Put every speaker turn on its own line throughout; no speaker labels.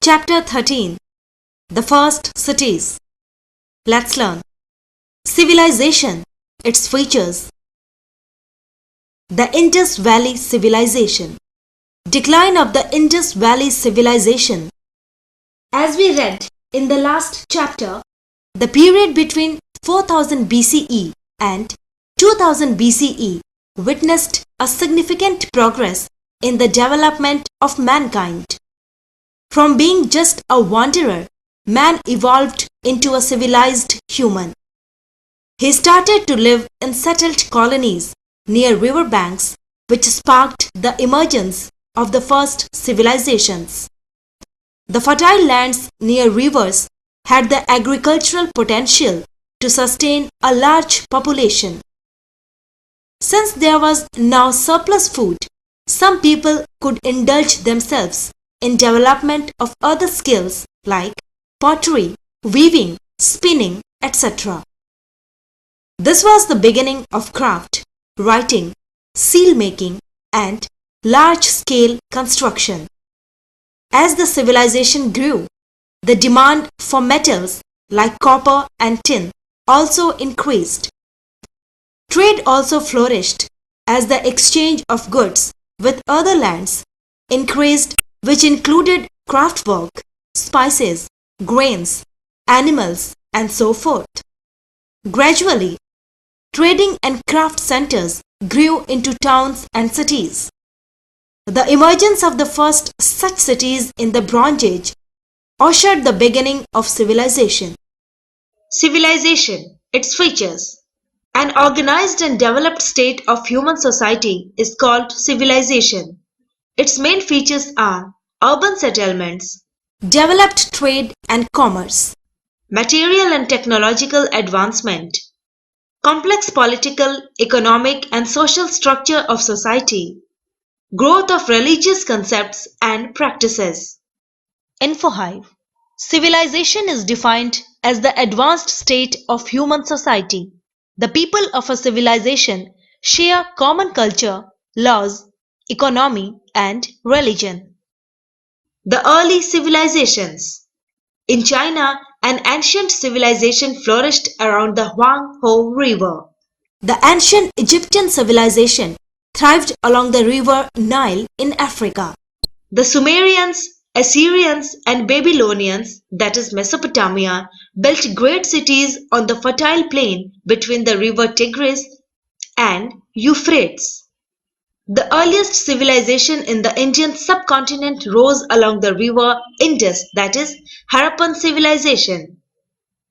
Chapter 13. The First Cities. Let's learn. Civilization, its features. The Indus Valley Civilization. Decline of the Indus Valley Civilization. As we read in the last chapter, the period between 4000 BCE and 2000 BCE witnessed a significant progress in the development of mankind. From being just a wanderer, man evolved into a civilized human. He started to live in settled colonies near river banks, which sparked the emergence of the first civilizations. The fertile lands near rivers had the agricultural potential to sustain a large population. Since there was now surplus food, some people could indulge themselves in development of other skills like pottery, weaving, spinning, etc. This was the beginning of craft, writing, seal making, and large-scale construction. As the civilization grew, the demand for metals like copper and tin also increased. Trade also flourished as the exchange of goods with other lands increased, which included craftwork, spices, grains, animals, and so forth. Gradually, trading and craft centers grew into towns and cities. The emergence of the first such cities in the Bronze Age ushered the beginning of civilization. Civilization, its features. An organized and developed state of human society is called civilization. Its main features are urban settlements, developed trade and commerce, material and technological advancement, complex political, economic and social structure of society, growth of religious concepts and practices. InfoHive. Civilization is defined as the advanced state of human society. The people of a civilization share common culture, laws, economy, and religion. The early civilizations. In China, an ancient civilization flourished around the Huanghe River. The ancient Egyptian civilization thrived along the river Nile in Africa. The Sumerians, Assyrians, and Babylonians, that is Mesopotamia, built great cities on the fertile plain between the river Tigris and Euphrates. The earliest civilization in the Indian subcontinent rose along the river Indus, that is Harappan civilization.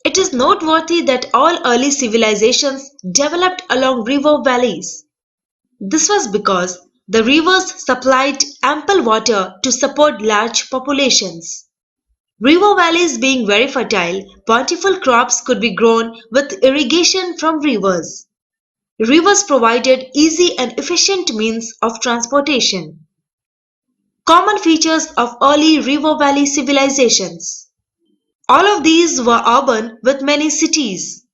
It is noteworthy that all early civilizations developed along river valleys. This was because the rivers supplied ample water to support large populations. River valleys being very fertile, bountiful crops could be grown with irrigation from rivers. Rivers provided easy and efficient means of transportation. Common features of early river valley civilizations. All of these were urban with many cities.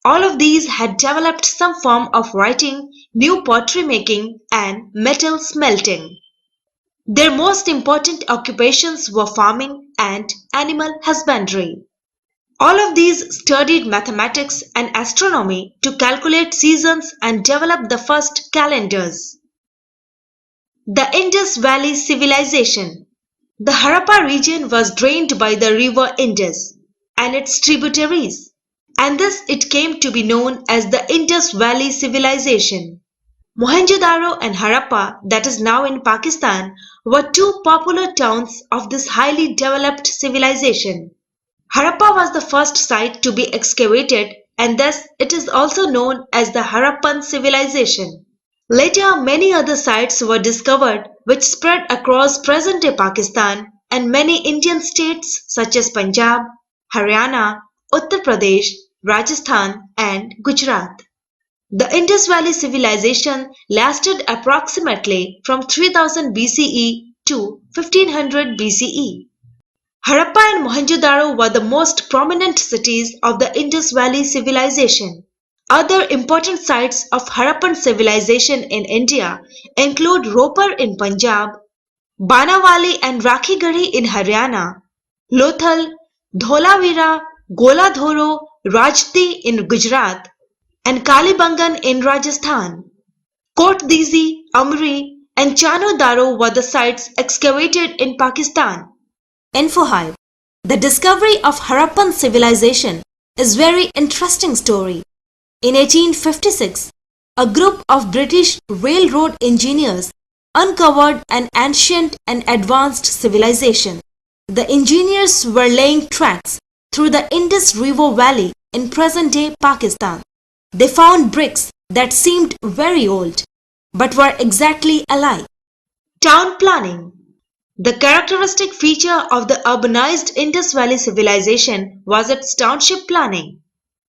All of these had developed some form of writing, new pottery making, and metal smelting. Their most important occupations were farming and animal husbandry. All of these studied mathematics and astronomy to calculate seasons and develop the first calendars. The Indus Valley Civilization. The Harappa region was drained by the river Indus and its tributaries, and thus it came to be known as the Indus Valley Civilization. Mohenjo-daro and Harappa, that is now in Pakistan, were two popular towns of this highly developed civilization. Harappa was the first site to be excavated, and thus it is also known as the Harappan civilization. Later, many other sites were discovered which spread across present-day Pakistan and many Indian states such as Punjab, Haryana, Uttar Pradesh, Rajasthan, and Gujarat. The Indus Valley civilization lasted approximately from 3000 BCE to 1500 BCE. Harappa and Mohenjo-daro were the most prominent cities of the Indus Valley civilization. Other important sites of Harappan civilization in India include Ropar in Punjab, Banawali and Rakhigarhi in Haryana, Lothal, Dholavira, Goladhoro, Rajti in Gujarat, and Kalibangan in Rajasthan. Kotdisi, Amri, and Chano Daro were the sites excavated in Pakistan. Info Hive. The discovery of Harappan civilization is very interesting story. In 1856, a group of British railroad engineers uncovered an ancient and advanced civilization. The engineers were laying tracks through the Indus River Valley in present-day Pakistan. They found bricks that seemed very old, but were exactly alike. Town planning. The characteristic feature of the urbanized Indus Valley civilization was its township planning.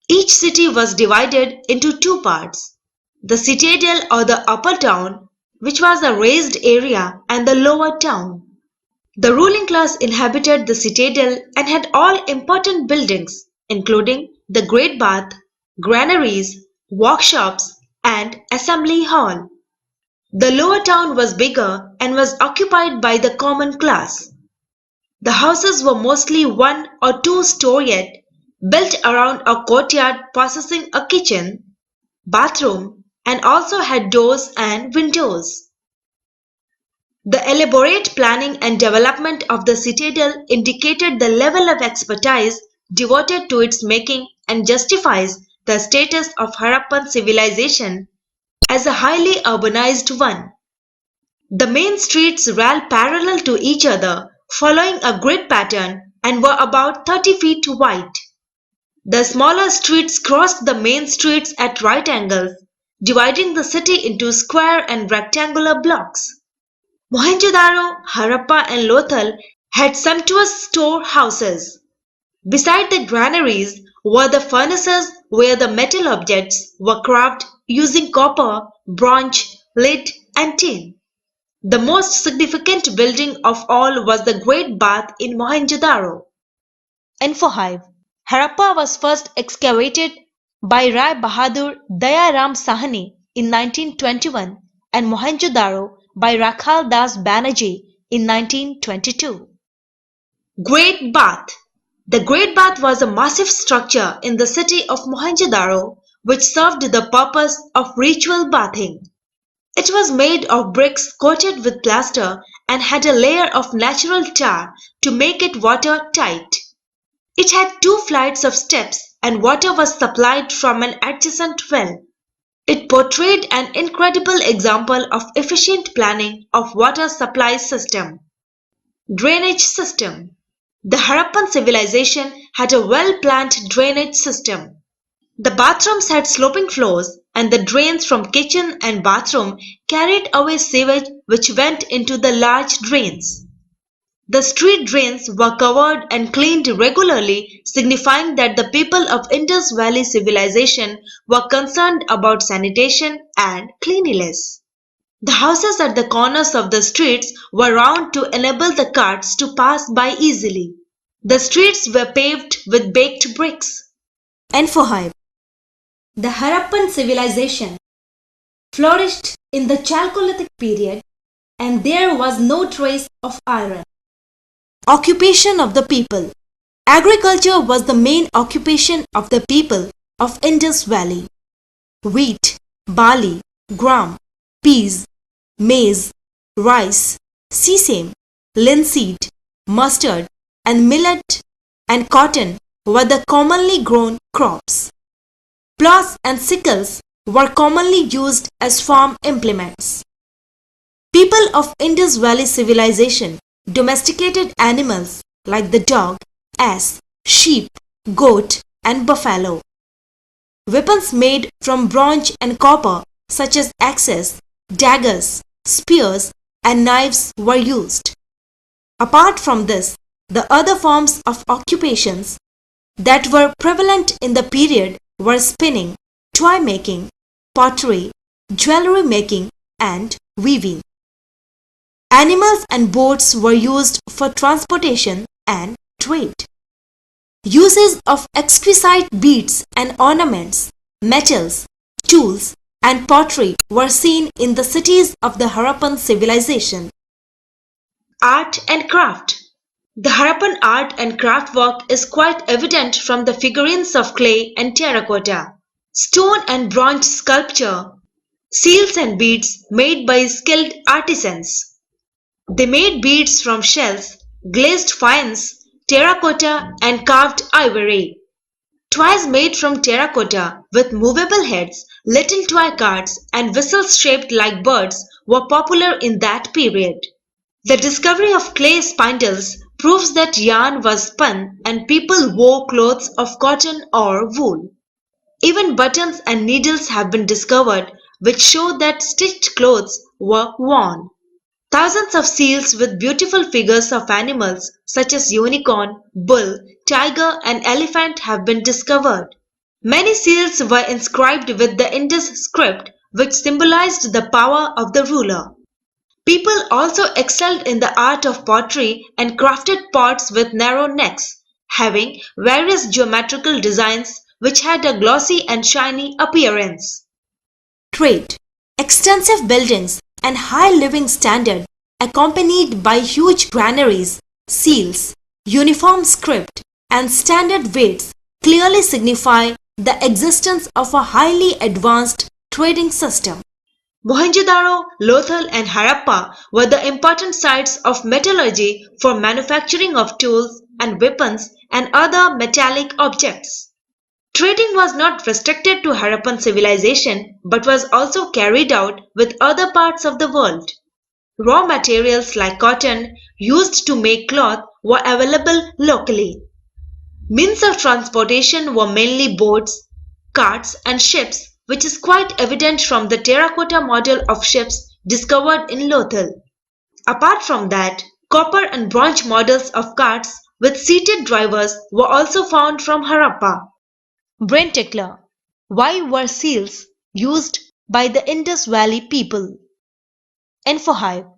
Each city was divided into two parts, the citadel or the upper town, which was a raised area, and the lower town. The ruling class inhabited the citadel and had all important buildings, including the Great Bath, granaries, workshops, and assembly hall. The lower town was bigger and was occupied by the common class. The houses were mostly one or two storied, built around a courtyard possessing a kitchen, bathroom, and also had doors and windows. The elaborate planning and development of the citadel indicated the level of expertise devoted to its making and justifies the status of Harappan civilization as a highly urbanized one. The main streets ran parallel to each other, following a grid pattern, and were about 30 feet wide. The smaller streets crossed the main streets at right angles, dividing the city into square and rectangular blocks. Mohenjo-daro, Harappa and Lothal had sumptuous storehouses. Beside the granaries were the furnaces where the metal objects were carved using copper, bronze, lead and tin. The most significant building of all was the Great Bath in Mohenjo-daro. Info Hive. Harappa was first excavated by Rai Bahadur Daya Ram Sahani in 1921 and Mohenjo-daro by Rakhal Das Banerjee in 1922. Great Bath. The Great Bath was a massive structure in the city of Mohenjo-daro which served the purpose of ritual bathing. It was made of bricks coated with plaster and had a layer of natural tar to make it watertight. It had 2 flights of steps and water was supplied from an adjacent well. It portrayed an incredible example of efficient planning of water supply system. Drainage system. The Harappan civilization had a well-planned drainage system. The bathrooms had sloping floors and the drains from kitchen and bathroom carried away sewage which went into the large drains. The street drains were covered and cleaned regularly, signifying that the people of Indus Valley civilization were concerned about sanitation and cleanliness. The houses at the corners of the streets were round to enable the carts to pass by easily. The streets were paved with baked bricks. Info Hive. The Harappan civilization flourished in the Chalcolithic period and there was no trace of iron. Occupation of the people. Agriculture was the main occupation of the people of Indus Valley. Wheat, barley, gram, peas, maize, rice, sesame, linseed, mustard, and millet and cotton were the commonly grown crops. Plows and sickles were commonly used as farm implements. People of Indus Valley civilization domesticated animals like the dog, ass, sheep, goat, and buffalo. Weapons made from bronze and copper such as axes, daggers, spears, and knives were used. Apart from this, the other forms of occupations that were prevalent in the period were spinning, toy making, pottery, jewelry making, and weaving. Animals and boats were used for transportation and trade. Uses of exquisite beads and ornaments, metals, tools, and pottery were seen in the cities of the Harappan civilization. Art and craft. The Harappan art and craft work is quite evident from the figurines of clay and terracotta, stone and bronze sculpture, seals and beads made by skilled artisans. They made beads from shells, glazed faience, terracotta and carved ivory. Toys made from terracotta with movable heads, little toy carts and whistles shaped like birds were popular in that period. The discovery of clay spindles proves that yarn was spun and people wore clothes of cotton or wool. Even buttons and needles have been discovered which show that stitched clothes were worn. Thousands of seals with beautiful figures of animals such as unicorn, bull, tiger and elephant have been discovered. Many seals were inscribed with the Indus script which symbolized the power of the ruler. People also excelled in the art of pottery and crafted pots with narrow necks, having various geometrical designs which had a glossy and shiny appearance. Trade. Extensive buildings and high living standard accompanied by huge granaries, seals, uniform script and standard weights clearly signify the existence of a highly advanced trading system. Mohenjo-daro, Lothal and Harappa were the important sites of metallurgy for manufacturing of tools and weapons and other metallic objects. Trading was not restricted to Harappan civilization but was also carried out with other parts of the world. Raw materials like cotton used to make cloth were available locally. Means of transportation were mainly boats, carts and ships, which is quite evident from the terracotta model of ships discovered in Lothal. Apart from that, copper and bronze models of carts with seated drivers were also found from Harappa. Brain tickler. Why were seals used by the Indus Valley people? Info-hype.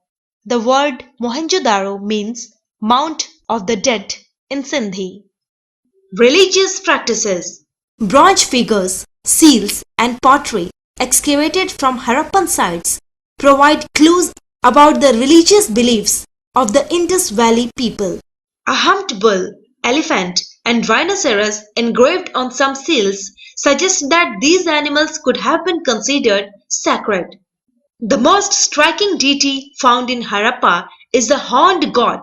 The word Mohenjo-daro means Mount of the Dead in Sindhi. Religious practices. Bronze figures, seals and pottery excavated from Harappan sites provide clues about the religious beliefs of the Indus Valley people. A humped bull, elephant and rhinoceros engraved on some seals suggest that these animals could have been considered sacred. The most striking deity found in Harappa is the horned god.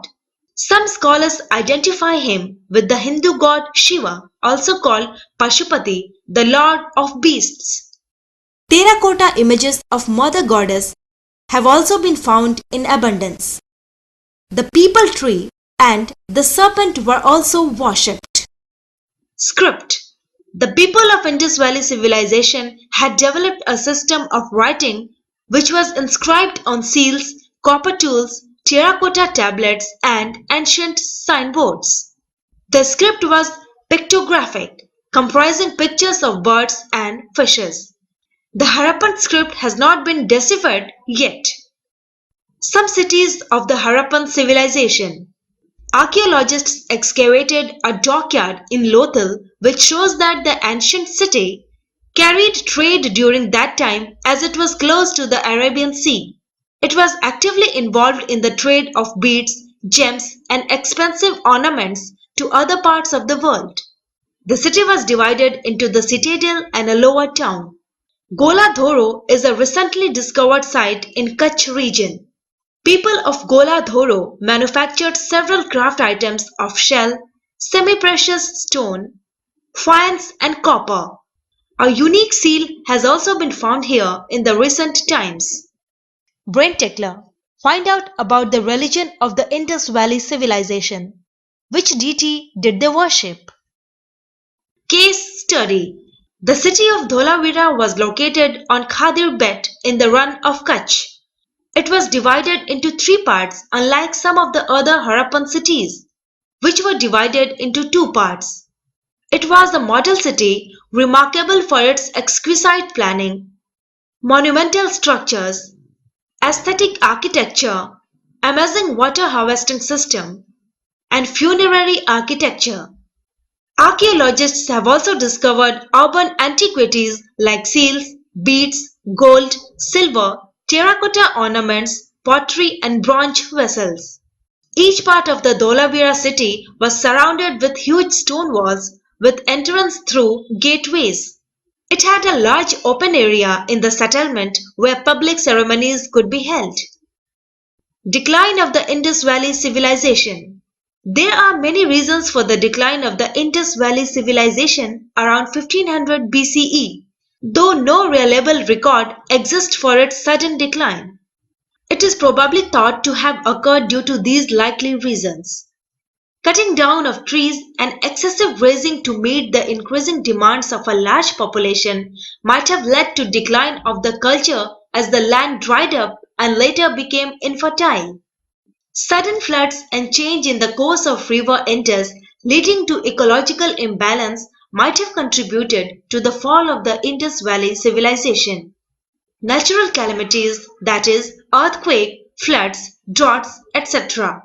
Some scholars identify him with the Hindu god Shiva, also called Pashupati, the lord of beasts. Terracotta images of Mother Goddess have also been found in abundance. The peepal tree and the serpent were also worshipped. Script. The people of Indus Valley civilization had developed a system of writing which was inscribed on seals, copper tools, terracotta tablets and ancient signboards. The script was pictographic, comprising pictures of birds and fishes. The Harappan script has not been deciphered yet. Some cities of the Harappan civilization. Archaeologists excavated a dockyard in Lothal which shows that the ancient city carried trade during that time as it was close to the Arabian Sea. It was actively involved in the trade of beads, gems and expensive ornaments to other parts of the world. The city was divided into the citadel and a lower town. Gola Dhoro is a recently discovered site in Kutch region. People of Gola Dhoro manufactured several craft items of shell, semi-precious stone, faience and copper. A unique seal has also been found here in the recent times. Brain tickler. Find out about the religion of the Indus Valley civilization. Which deity did they worship? Case study. The city of Dholavira was located on Khadir Bet in the run of Kutch. It was divided into 3 parts unlike some of the other Harappan cities, which were divided into 2 parts. It was a model city remarkable for its exquisite planning, monumental structures, aesthetic architecture, amazing water harvesting system, and funerary architecture. Archaeologists have also discovered urban antiquities like seals, beads, gold, silver, terracotta ornaments, pottery and bronze vessels. Each part of the Dholavira city was surrounded with huge stone walls with entrance through gateways. It had a large open area in the settlement where public ceremonies could be held. Decline of the Indus Valley Civilization. There are many reasons for the decline of the Indus Valley Civilization around 1500 BCE, though no reliable record exists for its sudden decline. It is probably thought to have occurred due to these likely reasons. Cutting down of trees and excessive grazing to meet the increasing demands of a large population might have led to decline of the culture as the land dried up and later became infertile. Sudden floods and change in the course of river Indus leading to ecological imbalance might have contributed to the fall of the Indus Valley civilization. Natural calamities, that is, earthquake, floods, droughts, etc.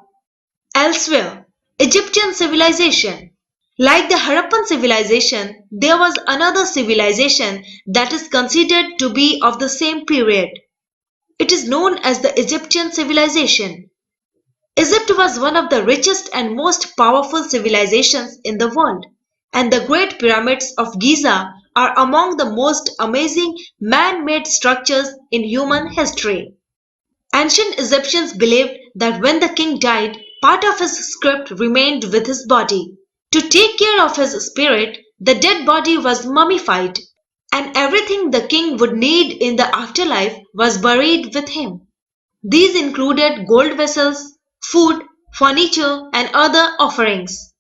Elsewhere, Egyptian civilization. Like the Harappan civilization, there was another civilization that is considered to be of the same period. It is known as the Egyptian civilization. Egypt was one of the richest and most powerful civilizations in the world, and the Great Pyramids of Giza are among the most amazing man-made structures in human history. Ancient Egyptians believed that when the king died, part of his script remained with his body. To take care of his spirit, the dead body was mummified, and everything the king would need in the afterlife was buried with him. These included gold vessels, food, furniture, and other offerings.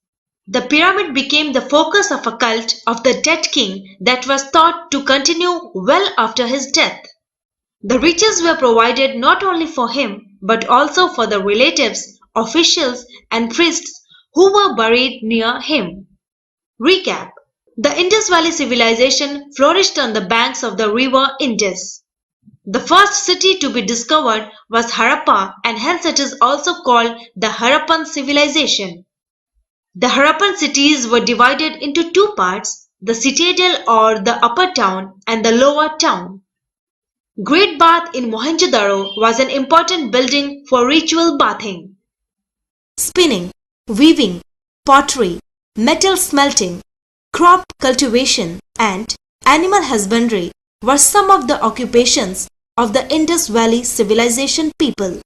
The pyramid became the focus of a cult of the dead king that was thought to continue well after his death. The riches were provided not only for him but also for the relatives, officials, and priests who were buried near him. Recap. The Indus Valley civilization flourished on the banks of the river Indus. The first city to be discovered was Harappa, and hence it is also called the Harappan civilization. The Harappan cities were divided into two parts, the citadel or the upper town and the lower town. Great Bath in Mohenjo-daro was an important building for ritual bathing. Spinning, weaving, pottery, metal smelting, crop cultivation, and animal husbandry were some of the occupations of the Indus Valley civilization people.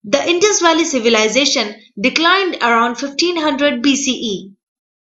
The Indus Valley civilization declined around 1500 BCE.